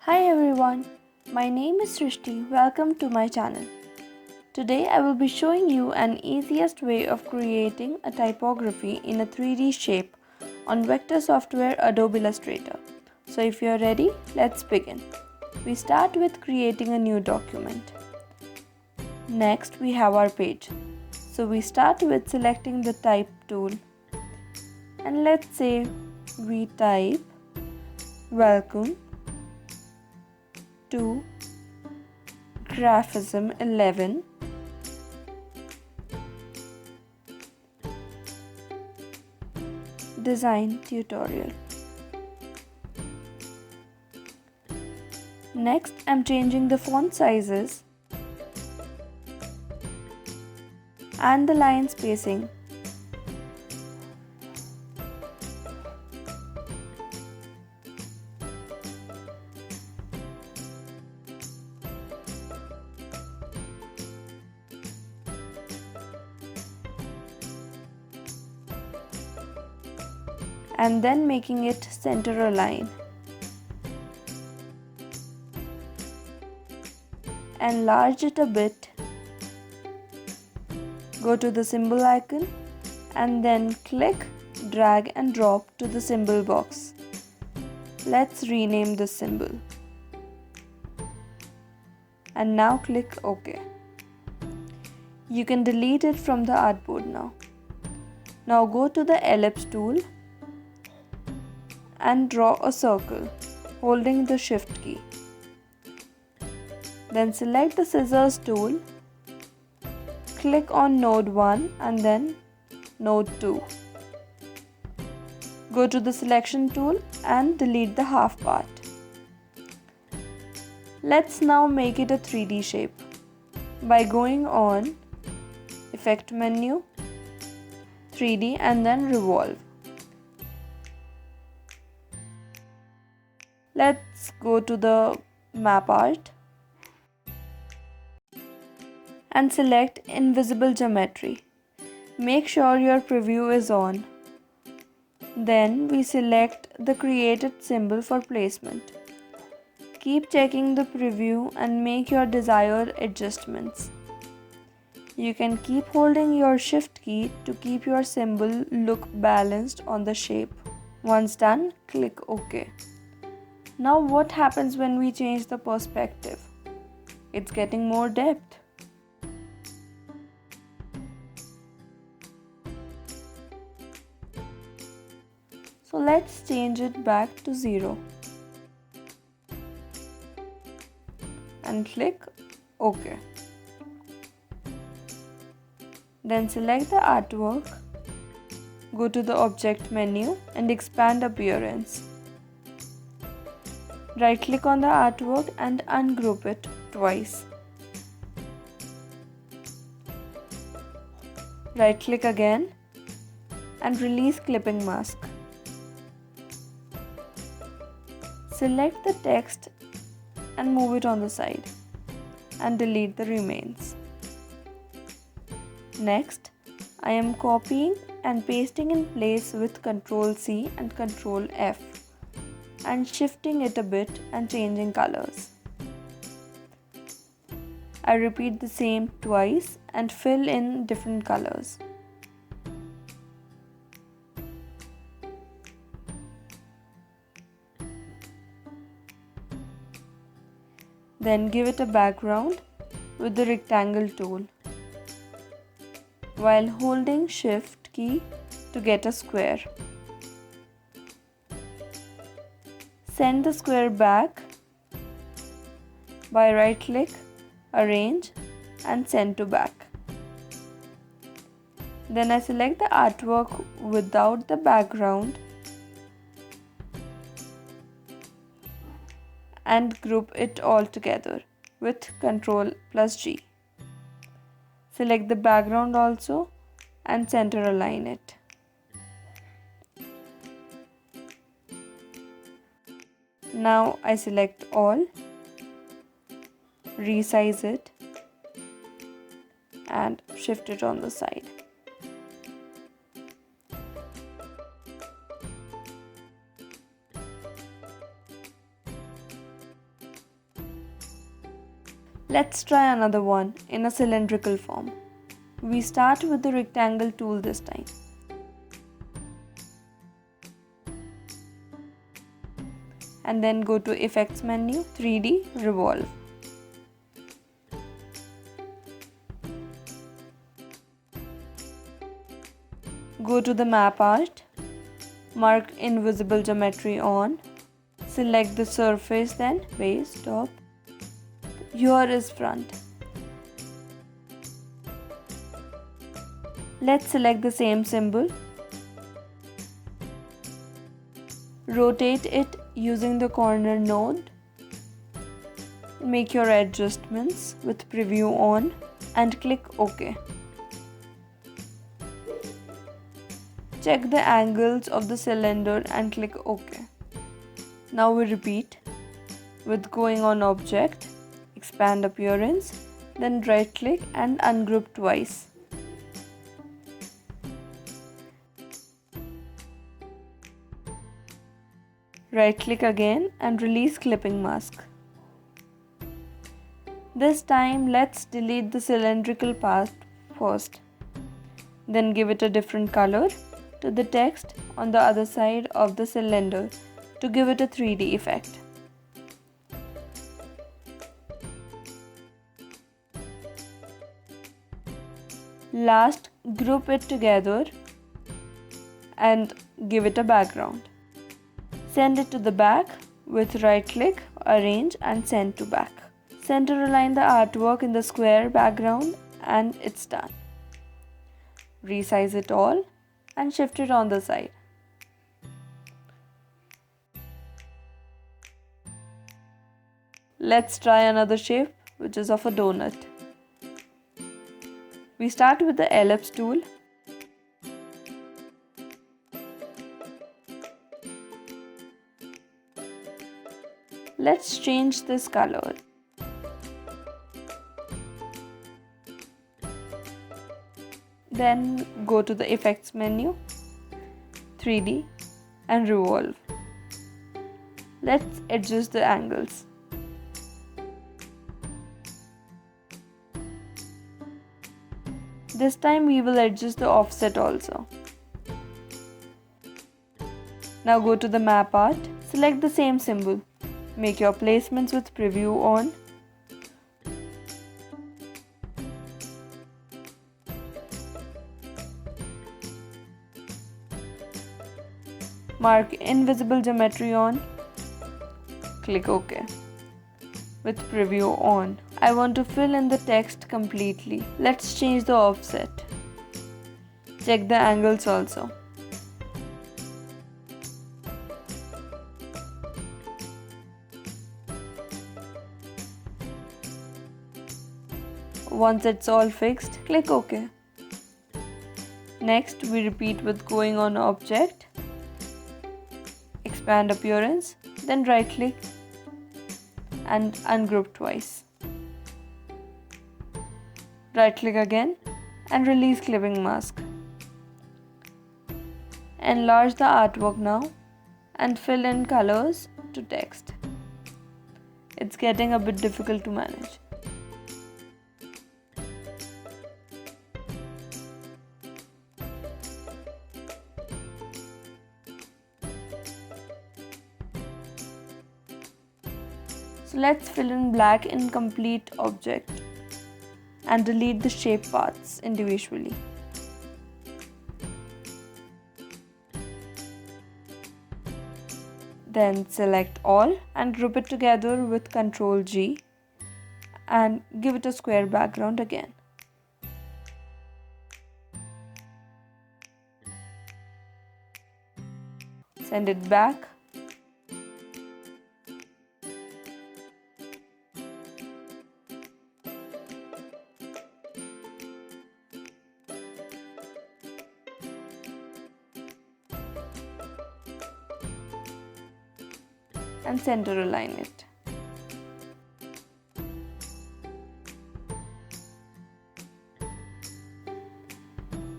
Hi everyone, my name is Srishti. Welcome to my channel. Today I will be showing you an easiest way of creating a typography in a 3D shape on vector software Adobe Illustrator. So if you are ready, let's begin. We start with creating a new document. Next we have our page. So we start with selecting the type tool. And let's say we type welcome to Graphism 11 design tutorial. Next, I'm changing the font sizes and the line spacing. And then making it center align. Enlarge it a bit. Go to the symbol icon and then click, drag and drop to the symbol box. Let's rename this symbol. And now click OK. You can delete it from the artboard now. Now go to the ellipse tool and draw a circle holding the shift key. Then select the scissors tool, click on node 1 and then node 2. Go to the selection tool and delete the half part. Let's now make it a 3D shape by going on Effect menu, 3D and then Revolve. Let's go to the map art and select invisible geometry. Make sure your preview is on. Then we select the created symbol for placement. Keep checking the preview and make your desired adjustments. You can keep holding your shift key to keep your symbol look balanced on the shape. Once done, click OK. Now what happens when we change the perspective? It's getting more depth. So let's change it back to 0. And click OK. Then select the artwork, go to the object menu and expand appearance. Right click on the artwork and ungroup it twice. Right click again and release clipping mask. Select the text and move it on the side and delete the remains. Next, I am copying and pasting in place with Ctrl C and Ctrl F and shifting it a bit and changing colors. I repeat the same twice and fill in different colors. Then give it a background with the rectangle tool while holding shift key to get a square. Send the square back by right click, arrange and send to back. Then I select the artwork without the background and group it all together with Ctrl plus G. Select the background also and center align it. Now I select all, resize it and shift it on the side. Let's try another one in a cylindrical form. We start with the rectangle tool this time. And then go to Effects menu, 3D, Revolve. Go to the map art, mark invisible geometry on, select the surface, then base, top. Here is front. Let's select the same symbol. Rotate it using the corner node. Make your adjustments with preview on and click OK. Check the angles of the cylinder and click OK. Now we repeat with going on object, expand appearance, then right click and ungroup twice. Right click again and release clipping mask. This time let's delete the cylindrical part first. Then give it a different color to the text on the other side of the cylinder to give it a 3D effect. Last, group it together and give it a background. Send it to the back with right click, arrange and send to back. Center align the artwork in the square background and it's done. Resize it all and shift it on the side. Let's try another shape, which is of a donut. We start with the ellipse tool. Let's change this color. Then go to the Effects menu, 3D and Revolve. Let's adjust the angles. This time we will adjust the offset also. Now go to the map art, select the same symbol. Make your placements with preview on. Mark invisible geometry on. Click OK. With preview on. I want to fill in the text completely. Let's change the offset. Check the angles also. Once it's all fixed, click OK. Next, we repeat with going on object, expand appearance, then right click and ungroup twice. Right click again and release clipping mask. Enlarge the artwork now and fill in colors to text. It's getting a bit difficult to manage. So let's fill in black in complete object and delete the shape parts individually. Then select all and group it together with Ctrl G and give it a square background again. Send it back. And center align it.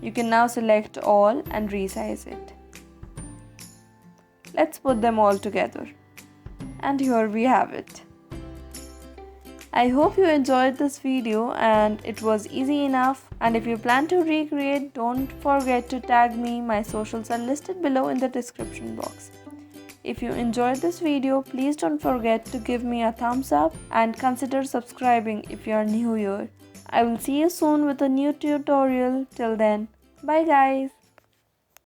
You can now select all and resize it. Let's put them all together. And here we have it. I hope you enjoyed this video and it was easy enough. And if you plan to recreate, don't forget to tag me. My socials are listed below in the description box. If you enjoyed this video, please don't forget to give me a thumbs up and consider subscribing if you are new here. I will see you soon with a new tutorial. Till then, bye guys.